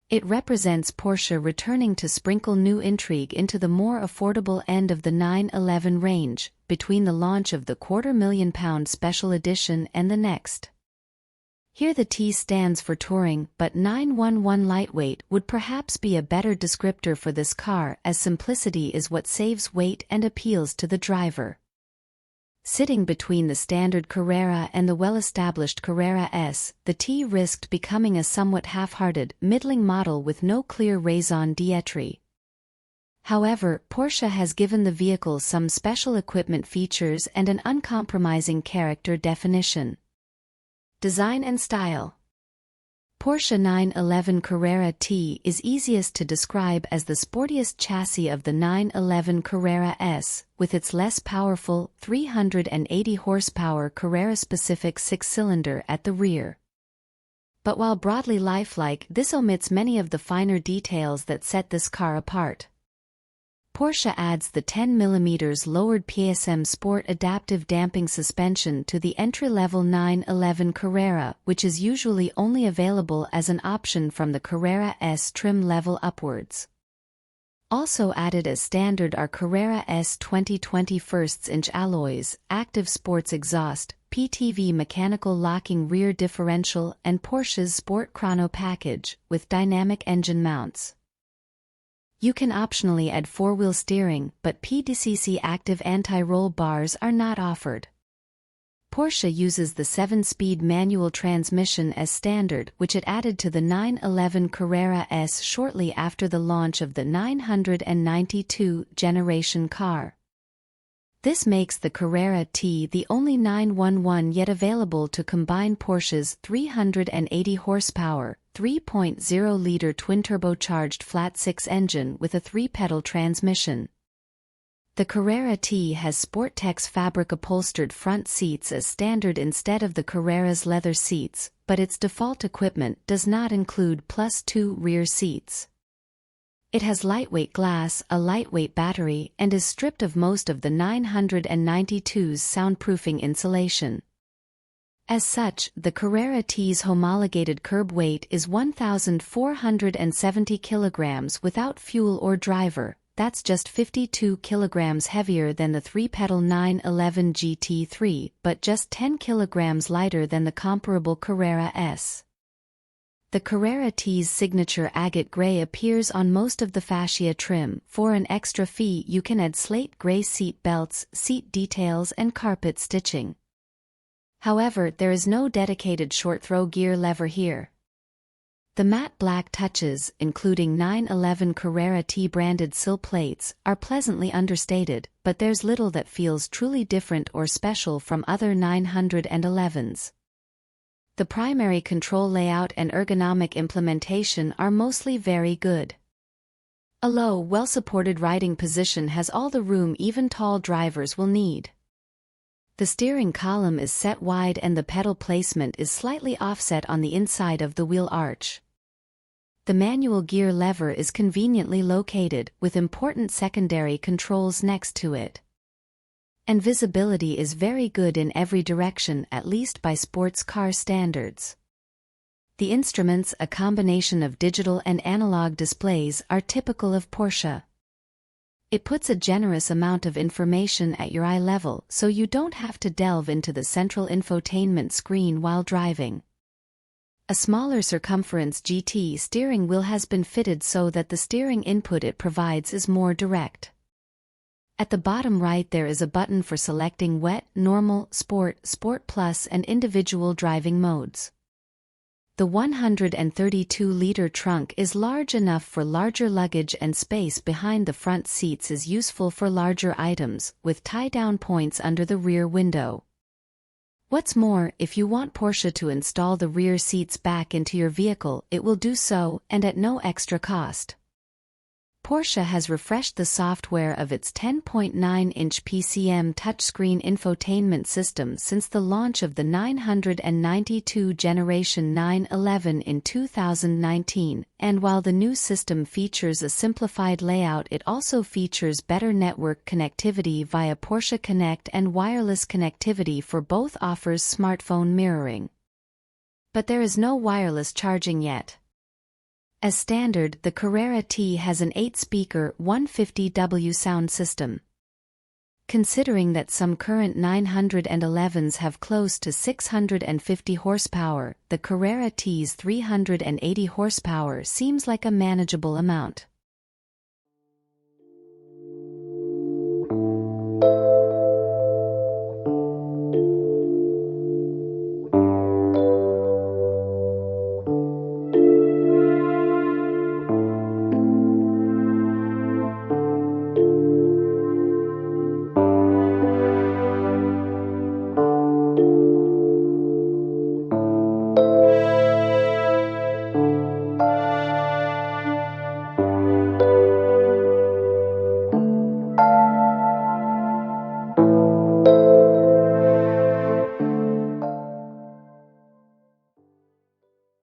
It represents Porsche returning to sprinkle new intrigue into the more affordable end of the 911 range, between the launch of the £250,000 special edition and the next. Here the T stands for touring, but 911 lightweight would perhaps be a better descriptor for this car, as simplicity is what saves weight and appeals to the driver. Sitting between the standard Carrera and the well-established Carrera S, the T risked becoming a somewhat half-hearted, middling model with no clear raison d'etre. However, Porsche has given the vehicle some special equipment features and an uncompromising character definition. Design and style. Porsche 911 Carrera T is easiest to describe as the sportiest chassis of the 911 Carrera S, with its less powerful, 380 horsepower Carrera-specific six-cylinder at the rear. But while broadly lifelike, this omits many of the finer details that set this car apart. Porsche adds the 10mm lowered PASM Sport adaptive damping suspension to the entry-level 911 Carrera, which is usually only available as an option from the Carrera S trim level upwards. Also added as standard are Carrera S 2020 1/8-inch alloys, active sports exhaust, PTV mechanical locking rear differential, and Porsche's Sport Chrono package, with dynamic engine mounts. You can optionally add four-wheel steering, but PDCC active anti-roll bars are not offered. Porsche uses the 7-speed manual transmission as standard, which it added to the 911 Carrera S shortly after the launch of the 992 generation car. This makes the Carrera T the only 911 yet available to combine Porsche's 380 horsepower, 3.0-liter twin-turbocharged flat-six engine with a 3-pedal transmission. The Carrera T has Sporttex fabric upholstered front seats as standard instead of the Carrera's leather seats, but its default equipment does not include +2 rear seats. It has lightweight glass, a lightweight battery, and is stripped of most of the 992's soundproofing insulation. As such, the Carrera T's homologated curb weight is 1,470 kilograms without fuel or driver. That's just 52 kilograms heavier than the 3-pedal 911 GT3, but just 10 kilograms lighter than the comparable Carrera S. The Carrera T's signature agate gray appears on most of the fascia trim. For an extra fee you can add slate gray seat belts, seat details and carpet stitching. However, there is no dedicated short-throw gear lever here. The matte black touches, including 911 Carrera T branded sill plates, are pleasantly understated, but there's little that feels truly different or special from other 911s. The primary control layout and ergonomic implementation are mostly very good. A low, well-supported riding position has all the room even tall drivers will need. The steering column is set wide and the pedal placement is slightly offset on the inside of the wheel arch. The manual gear lever is conveniently located, with important secondary controls next to it. And visibility is very good in every direction, at least by sports car standards. The instruments, a combination of digital and analog displays, are typical of Porsche. It puts a generous amount of information at your eye level, so you don't have to delve into the central infotainment screen while driving. A smaller circumference GT steering wheel has been fitted so that the steering input it provides is more direct. At the bottom right there is a button for selecting wet, normal, sport, sport plus and individual driving modes. The 132-liter trunk is large enough for larger luggage, and space behind the front seats is useful for larger items, with tie-down points under the rear window. What's more, if you want Porsche to install the rear seats back into your vehicle, it will do so, and at no extra cost. Porsche has refreshed the software of its 10.9-inch PCM touchscreen infotainment system since the launch of the 992 generation 911 in 2019, and while the new system features a simplified layout, it also features better network connectivity via Porsche Connect, and wireless connectivity for both offers smartphone mirroring. But there is no wireless charging yet. As standard, the Carrera T has an 8-speaker 150W sound system. Considering that some current 911s have close to 650 horsepower, the Carrera T's 380 horsepower seems like a manageable amount.